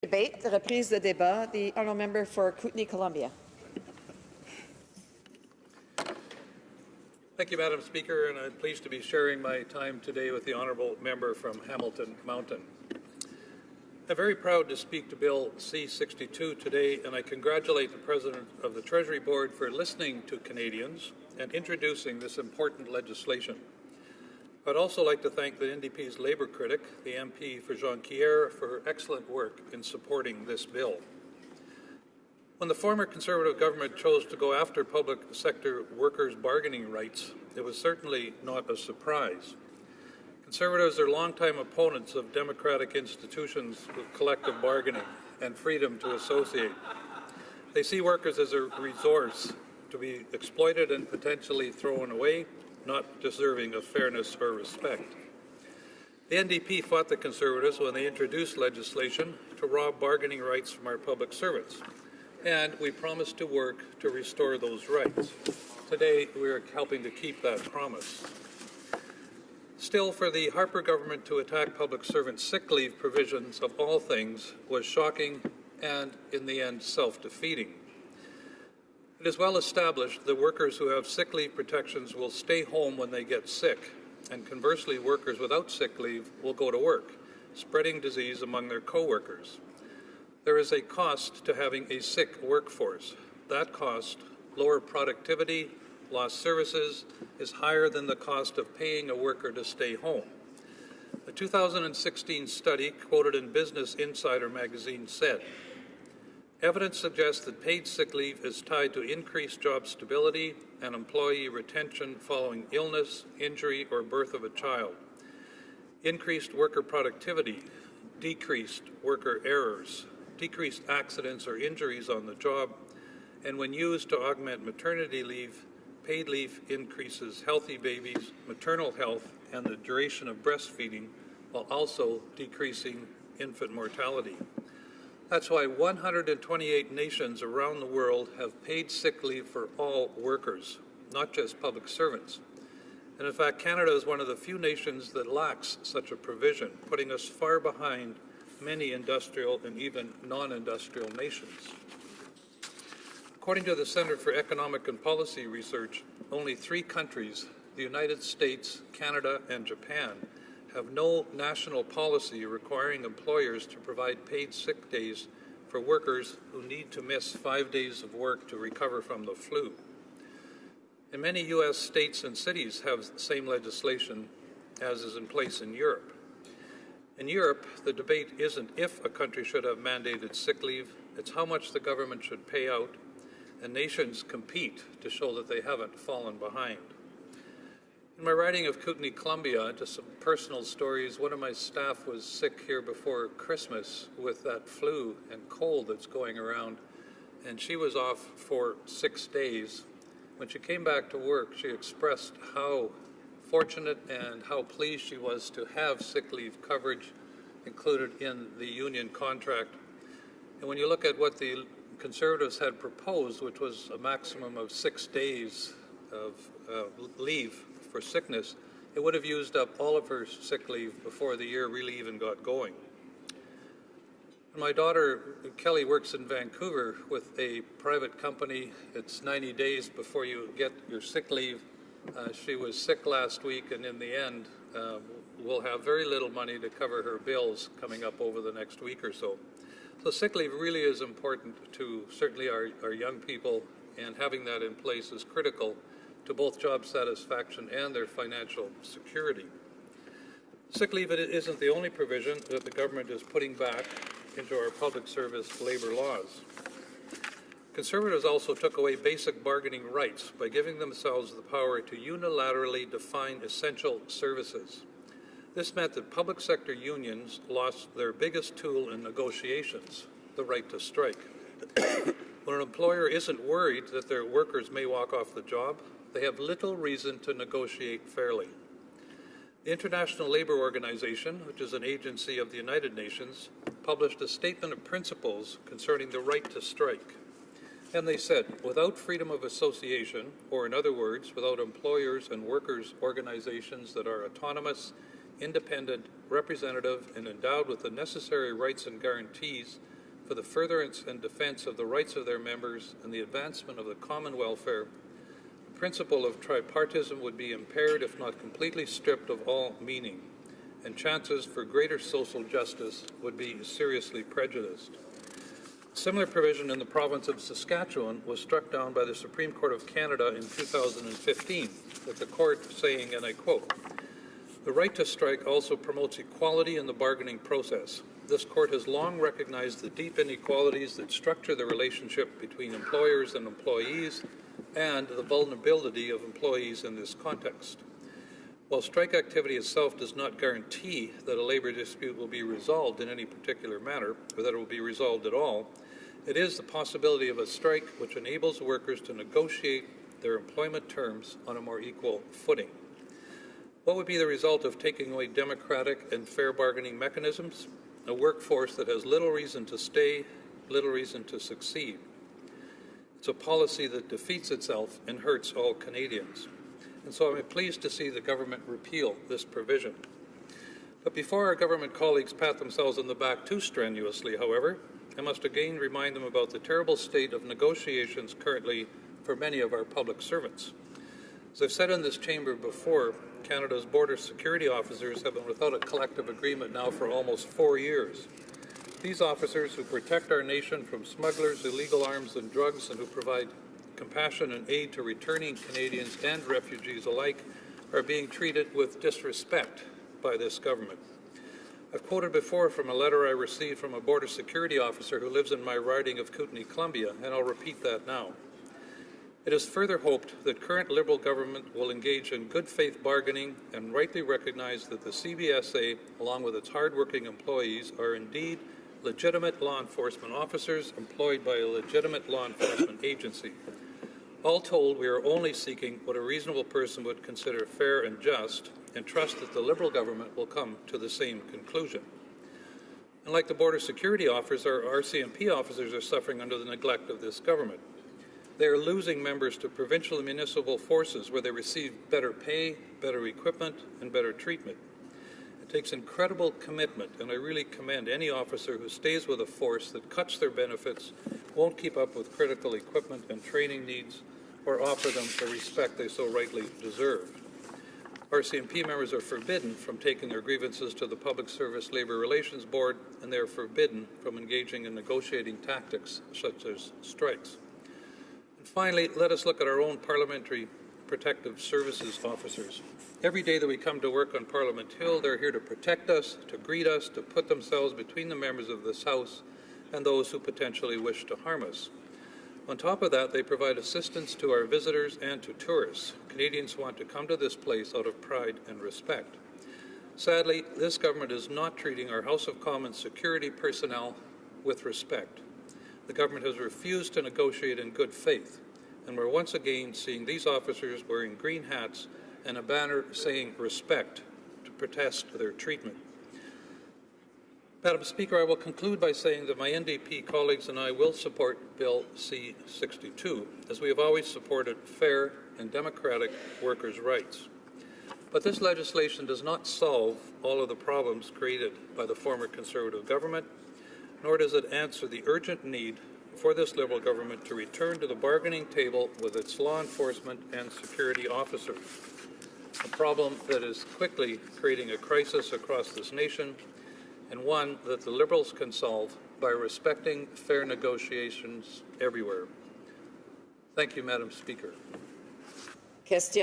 Debate, the reprise de débat. The honourable member for Kootenay-Columbia. Thank you, Madam Speaker, and I'm pleased to be sharing my time today with the honourable member from Hamilton Mountain. I'm very proud to speak to Bill C-62 today, and I congratulate the President of the Treasury Board for listening to Canadians and introducing this important legislation. I'd also like to thank the NDP's Labour critic, the MP for Jonquière, for her excellent work in supporting this bill. When the former Conservative government chose to go after public sector workers' bargaining rights, it was certainly not a surprise. Conservatives are longtime opponents of democratic institutions with collective bargaining and freedom to associate. They see workers as a resource to be exploited and potentially thrown away, not deserving of fairness or respect. The NDP fought the Conservatives when they introduced legislation to rob bargaining rights from our public servants, and we promised to work to restore those rights. Today, we are helping to keep that promise. Still, for the Harper government to attack public servant sick leave provisions of all things was shocking and, in the end, self-defeating. It is well established that workers who have sick leave protections will stay home when they get sick, and conversely, workers without sick leave will go to work, spreading disease among their co-workers. There is a cost to having a sick workforce. That cost, lower productivity, lost services, is higher than the cost of paying a worker to stay home. A 2016 study quoted in Business Insider magazine said, "Evidence suggests that paid sick leave is tied to increased job stability and employee retention following illness, injury, or birth of a child. Increased worker productivity, decreased worker errors, decreased accidents or injuries on the job, and when used to augment maternity leave, paid leave increases healthy babies, maternal health, and the duration of breastfeeding, while also decreasing infant mortality." That's why 128 nations around the world have paid sick leave for all workers, not just public servants. And in fact, Canada is one of the few nations that lacks such a provision, putting us far behind many industrial and even non-industrial nations. According to the Centre for Economic and Policy Research, only 3 countries, the United States, Canada, and Japan, have no national policy requiring employers to provide paid sick days for workers who need to miss 5 days of work to recover from the flu. And many U.S. states and cities have the same legislation as is in place in Europe. In Europe, the debate isn't if a country should have mandated sick leave, it's how much the government should pay out, and nations compete to show that they haven't fallen behind. In my writing of Kootenay-Columbia, just some personal stories, one of my staff was sick here before Christmas with that flu and cold that's going around, and she was off for 6 days. When she came back to work, she expressed how fortunate and how pleased she was to have sick leave coverage included in the union contract. And when you look at what the Conservatives had proposed, which was a maximum of 6 days of leave for sickness, it would have used up all of her sick leave before the year really even got going. My daughter, Kelly, works in Vancouver with a private company. It's 90 days before you get your sick leave. She was sick last week, and in the end, will have very little money to cover her bills coming up over the next week or so. So sick leave really is important to certainly our young people, and having that in place is critical to both job satisfaction and their financial security. Sick leave isn't the only provision that the government is putting back into our public service labor laws. Conservatives also took away basic bargaining rights by giving themselves the power to unilaterally define essential services. This meant that public sector unions lost their biggest tool in negotiations, the right to strike. When an employer isn't worried that their workers may walk off the job, they have little reason to negotiate fairly. The International Labour Organization, which is an agency of the United Nations, published a statement of principles concerning the right to strike. And they said, without freedom of association, or in other words, without employers and workers' organizations that are autonomous, independent, representative, and endowed with the necessary rights and guarantees for the furtherance and defense of the rights of their members and the advancement of the common welfare, the principle of tripartism would be impaired if not completely stripped of all meaning, and chances for greater social justice would be seriously prejudiced. A similar provision in the province of Saskatchewan was struck down by the Supreme Court of Canada in 2015, with the court saying, and I quote, "The right to strike also promotes equality in the bargaining process. This court has long recognized the deep inequalities that structure the relationship between employers and employees and the vulnerability of employees in this context. While strike activity itself does not guarantee that a labor dispute will be resolved in any particular manner, or that it will be resolved at all, it is the possibility of a strike which enables workers to negotiate their employment terms on a more equal footing. What would be the result of taking away democratic and fair bargaining mechanisms? A workforce that has little reason to stay, little reason to succeed. It's a policy that defeats itself and hurts all Canadians. And so I'm pleased to see the government repeal this provision. But before our government colleagues pat themselves on the back too strenuously, however, I must again remind them about the terrible state of negotiations currently for many of our public servants. As I've said in this chamber before, Canada's border security officers have been without a collective agreement now for almost 4 years. These officers, who protect our nation from smugglers, illegal arms and drugs, and who provide compassion and aid to returning Canadians and refugees alike, are being treated with disrespect by this government. I've quoted before from a letter I received from a border security officer who lives in my riding of Kootenay-Columbia, and I'll repeat that now. It is further hoped that current Liberal government will engage in good faith bargaining and rightly recognize that the CBSA, along with its hard-working employees, are indeed legitimate law enforcement officers employed by a legitimate law enforcement agency. All told, we are only seeking what a reasonable person would consider fair and just, and trust that the Liberal government will come to the same conclusion. And like the border security officers, our RCMP officers are suffering under the neglect of this government. They are losing members to provincial and municipal forces where they receive better pay, better equipment, and better treatment. It takes incredible commitment, and I really commend any officer who stays with a force that cuts their benefits, won't keep up with critical equipment and training needs, or offer them the respect they so rightly deserve. RCMP members are forbidden from taking their grievances to the Public Service Labour Relations Board, and they are forbidden from engaging in negotiating tactics such as strikes. And finally, let us look at our own Parliamentary Protective Services officers. Every day that we come to work on Parliament Hill, they're here to protect us, to greet us, to put themselves between the members of this House and those who potentially wish to harm us. On top of that, they provide assistance to our visitors and to tourists. Canadians want to come to this place out of pride and respect. Sadly, this government is not treating our House of Commons security personnel with respect. The government has refused to negotiate in good faith, and we're once again seeing these officers wearing green hats and a banner saying respect to protest their treatment. Madam Speaker, I will conclude by saying that my NDP colleagues and I will support Bill C-62, as we have always supported fair and democratic workers' rights. But this legislation does not solve all of the problems created by the former Conservative government, nor does it answer the urgent need for this Liberal government to return to the bargaining table with its law enforcement and security officers, a problem that is quickly creating a crisis across this nation, and one that the Liberals can solve by respecting fair negotiations everywhere. Thank you, Madam Speaker. Question.